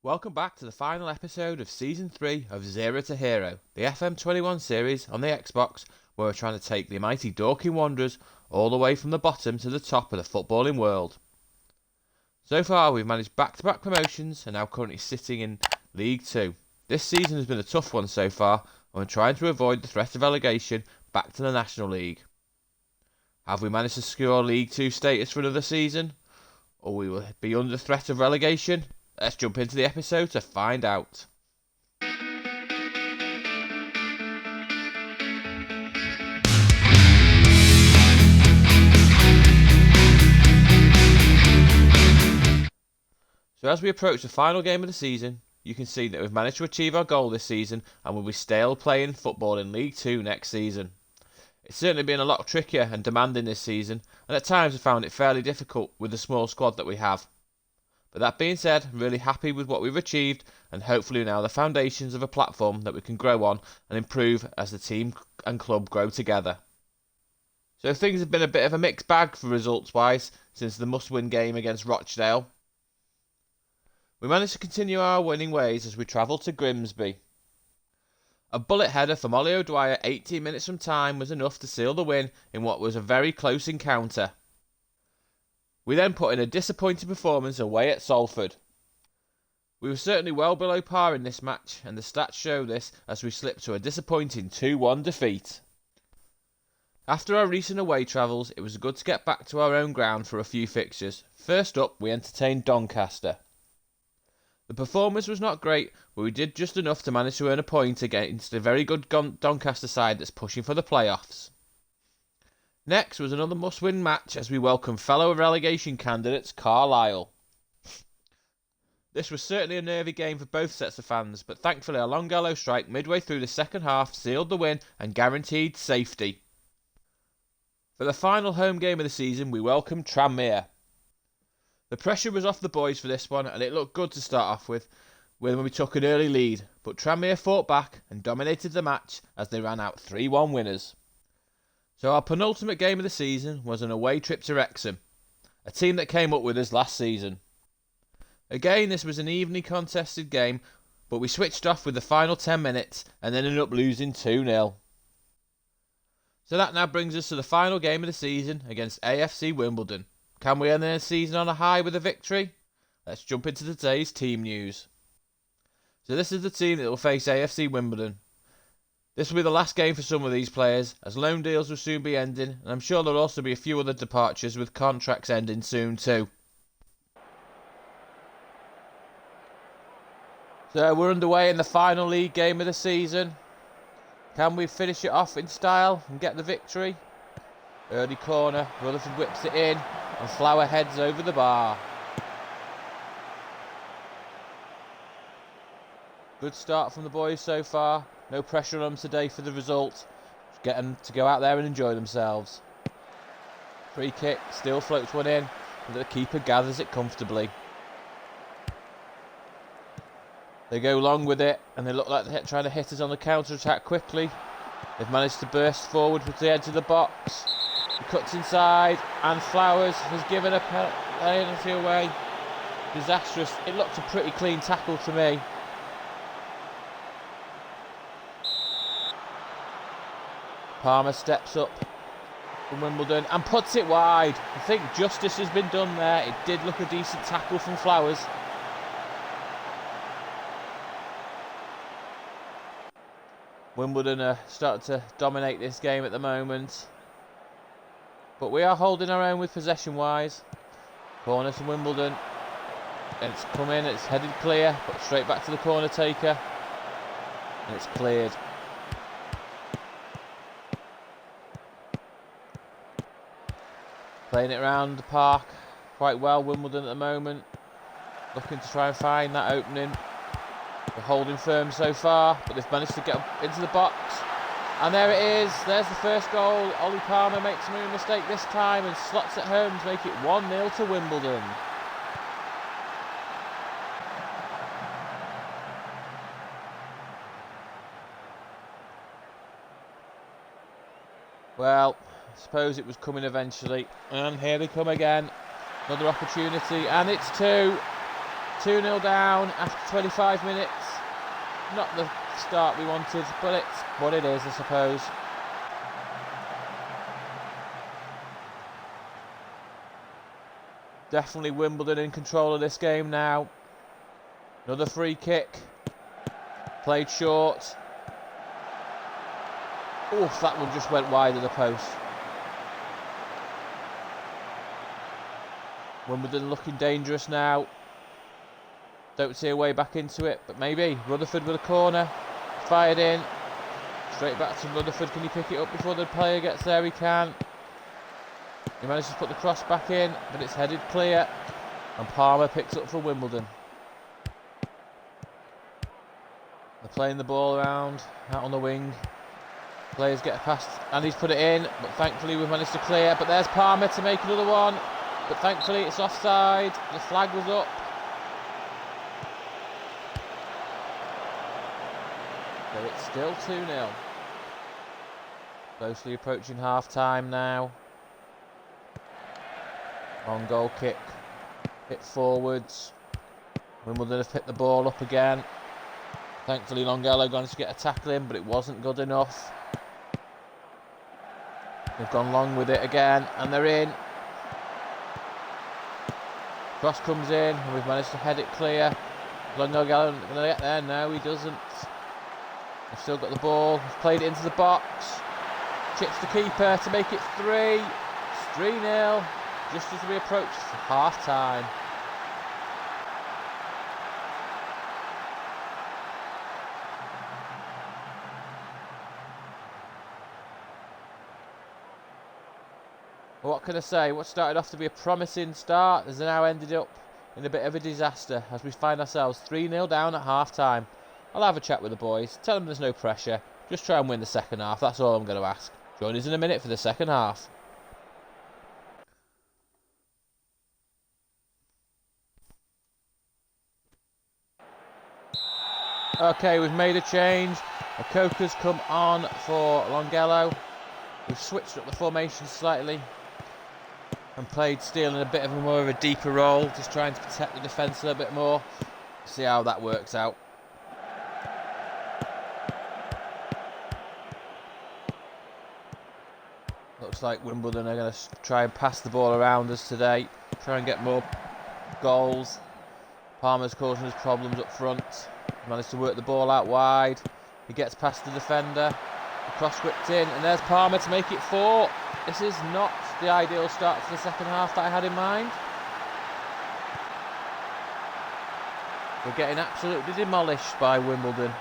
Welcome back to the final episode of Season 3 of Zero to Hero, the FM21 series on the Xbox, where we're trying to take the mighty Dorking Wanderers all the way from the bottom to the top of the footballing world. So far we've managed back-to-back promotions and now currently sitting in League 2. This season has been a tough one so far, and we're trying to avoid the threat of relegation back to the National League. Have we managed to secure League 2 status for another season? Or we will be under threat of relegation? Let's jump into the episode to find out. So as we approach the final game of the season, you can see that we've managed to achieve our goal this season and will be still playing football in League 2 next season. It's certainly been a lot trickier and demanding this season, and at times I've found it fairly difficult with the small squad that we have. But that being said, I'm really happy with what we've achieved, and hopefully now the foundations of a platform that we can grow on and improve as the team and club grow together. So things have been a bit of a mixed bag for results wise since the must-win game against Rochdale. We managed to continue our winning ways as we travelled to Grimsby. A bullet header from Ollie O'Dwyer 18 minutes from time was enough to seal the win in what was a very close encounter. We then put in a disappointing performance away at Salford. We were certainly well below par in this match, and the stats show this as we slipped to a disappointing 2-1 defeat. After our recent away travels, it was good to get back to our own ground for a few fixtures. First up, we entertained Doncaster. The performance was not great, but we did just enough to manage to earn a point against a very good Doncaster side that's pushing for the playoffs. Next was another must-win match as we welcomed fellow relegation candidates Carlisle. This was certainly a nervy game for both sets of fans, but thankfully a long yellow strike midway through the second half sealed the win and guaranteed safety. For the final home game of the season, we welcomed Tranmere. The pressure was off the boys for this one, and it looked good to start off with when we took an early lead, but Tranmere fought back and dominated the match as they ran out 3-1 winners. So our penultimate game of the season was an away trip to Wrexham, a team that came up with us last season. Again, this was an evenly contested game, but we switched off with the final 10 minutes and then ended up losing 2-0. So that now brings us to the final game of the season against AFC Wimbledon. Can we end the season on a high with a victory? Let's jump into today's team news. So this is the team that will face AFC Wimbledon. This will be the last game for some of these players, as loan deals will soon be ending, and I'm sure there'll also be a few other departures with contracts ending soon too. So we're underway in the final league game of the season. Can we finish it off in style and get the victory? Early corner, Rutherford whips it in, and Flower heads over the bar. Good start from the boys so far. No pressure on them today for the result. Just get them to go out there and enjoy themselves. Free kick, still floats one in, and the keeper gathers it comfortably. They go long with it, and they look like they're trying to hit us on the counter-attack quickly. They've managed to burst forward with the edge of the box. He cuts inside, and Flowers has given a penalty away. Disastrous. It looked a pretty clean tackle to me. Palmer steps up from Wimbledon and puts it wide. I think justice has been done there. It did look a decent tackle from Flowers. Wimbledon are starting to dominate this game at the moment. But we are holding our own with possession-wise. Corner to Wimbledon. It's come in, it's headed clear, but straight back to the corner taker. And it's cleared. Playing it around the park quite well, Wimbledon at the moment. Looking to try and find that opening. They're holding firm so far, but they've managed to get into the box. And there it is, there's the first goal. Ollie Palmer makes no mistake this time and slots it home to make it 1-0 to Wimbledon. Well, I suppose it was coming eventually. And here they come again. Another opportunity, and it's two. 2-0 down after 25 minutes. Not the start we wanted, but it's what it is, I suppose. Definitely Wimbledon in control of this game now. Another free kick. Played short. Oof, that one just went wide of the post. Wimbledon looking dangerous now. Don't see a way back into it, but maybe. Rutherford with a corner. Fired in. Straight back to Rutherford. Can he pick it up before the player gets there? He can. He manages to put the cross back in, but it's headed clear. And Palmer picks up for Wimbledon. They're playing the ball around, out on the wing. Players get past, and he's put it in, but thankfully we've managed to clear. But there's Palmer to make another one, but thankfully it's offside. The flag was up. So it's still 2-0. Closely approaching half-time now. Long goal kick, hit forwards. Wimbledon have picked the ball up again. Thankfully Longello managed to get a tackle in, but it wasn't good enough. They've gone long with it again, and they're in. Cross comes in, and we've managed to head it clear. Longello going to get there? No, he doesn't. They've still got the ball. He's played it into the box. Chips the keeper to make it 3. It's 3-0, just as we approach half-time. What can I say? What started off to be a promising start has now ended up in a bit of a disaster as we find ourselves 3-0 down at half-time. I'll have a chat with the boys, tell them there's no pressure, just try and win the second half, that's all I'm going to ask. Join us in a minute for the second half. Okay, we've made a change. Okoka's come on for Longello. We've switched up the formation slightly and played Steele in a bit of a more of a deeper role, just trying to protect the defence a little bit more. See how that works out. Looks like Wimbledon are going to try and pass the ball around us today, try and get more goals. Palmer's causing us problems up front. Managed to work the ball out wide. He gets past the defender. The cross whipped in, and there's Palmer to make it 4. This is not the ideal start to the second half that I had in mind. We're getting absolutely demolished by Wimbledon.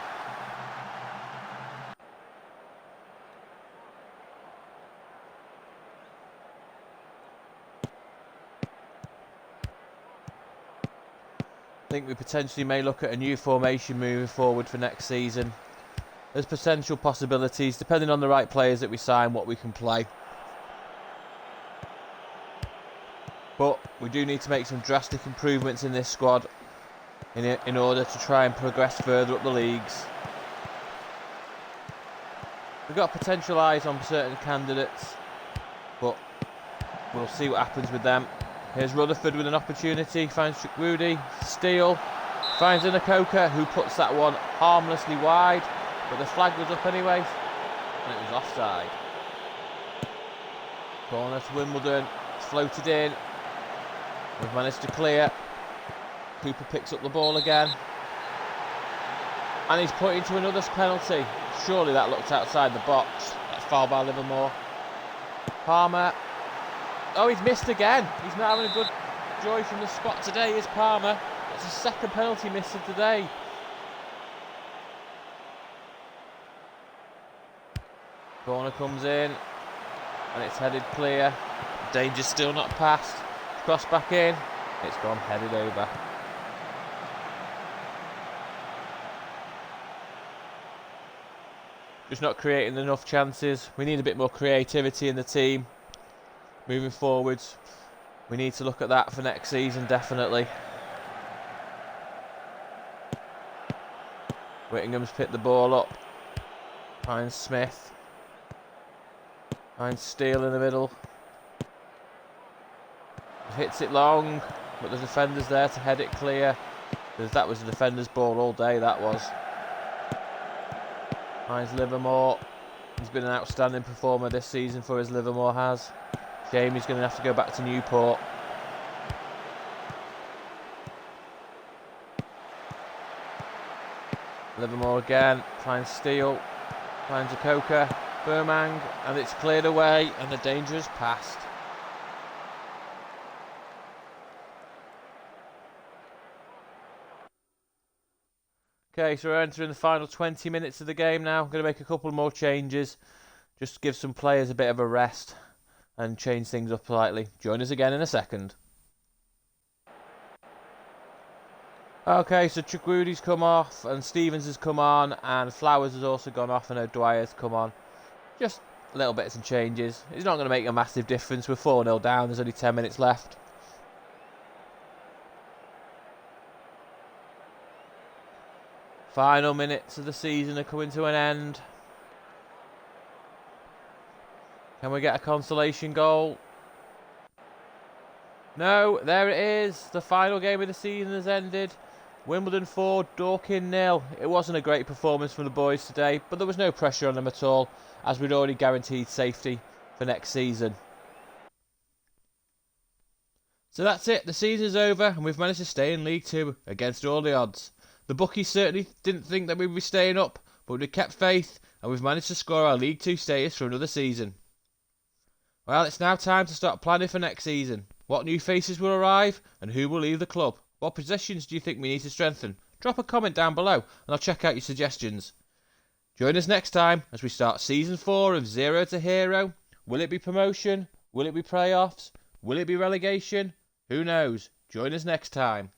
I think we potentially may look at a new formation moving forward for next season. There's potential possibilities, depending on the right players that we sign, what we can play. But we do need to make some drastic improvements in this squad in order to try and progress further up the leagues. We've got potential eyes on certain candidates, but we'll see what happens with them. Here's Rutherford with an opportunity, finds Chukwudi, Steele, finds Okoka, who puts that one harmlessly wide, but the flag was up anyway, and it was offside. Corner to Wimbledon, it's floated in, we've managed to clear. Cooper picks up the ball again, and he's put into another penalty. Surely that looked outside the box. That's foul by Livermore. Palmer. Oh, he's missed again. He's not having a good joy from the spot today, is Palmer. It's his second penalty miss of the day. Corner comes in, and it's headed clear. Danger's still not passed. Cross back in. It's gone headed over. Just not creating enough chances. We need a bit more creativity in the team. Moving forwards, we need to look at that for next season, definitely. Whittingham's picked the ball up. Finds Smith. Finds Steele in the middle. Hits it long, but the defender's there to head it clear. Because that was the defender's ball all day, that was. Finds Livermore. He's been an outstanding performer this season for us, Livermore has. Shame he's going to have to go back to Newport. Livermore again, finds Steele, finds Akoka, Burmang, and it's cleared away, and the danger has passed. Okay, so we're entering the final 20 minutes of the game now. I'm going to make a couple more changes, just to give some players a bit of a rest and change things up slightly. Join us again in a second. Okay, so Chukwudi's come off, and Stevens has come on, and Flowers has also gone off, and O'Dwyer's come on. Just little bits and changes. It's not going to make a massive difference. We're 4-0 down, there's only 10 minutes left. Final minutes of the season are coming to an end. Can we get a consolation goal? No, there it is. The final game of the season has ended. Wimbledon 4, Dorking 0. It wasn't a great performance from the boys today, but there was no pressure on them at all, as we'd already guaranteed safety for next season. So that's it. The season's over, and we've managed to stay in League 2 against all the odds. The bookies certainly didn't think that we'd be staying up, but we kept faith, and we've managed to score our League 2 status for another season. Well, it's now time to start planning for next season. What new faces will arrive, and who will leave the club? What positions do you think we need to strengthen? Drop a comment down below, and I'll check out your suggestions. Join us next time as we start Season 4 of Zero to Hero. Will it be promotion? Will it be playoffs? Will it be relegation? Who knows? Join us next time.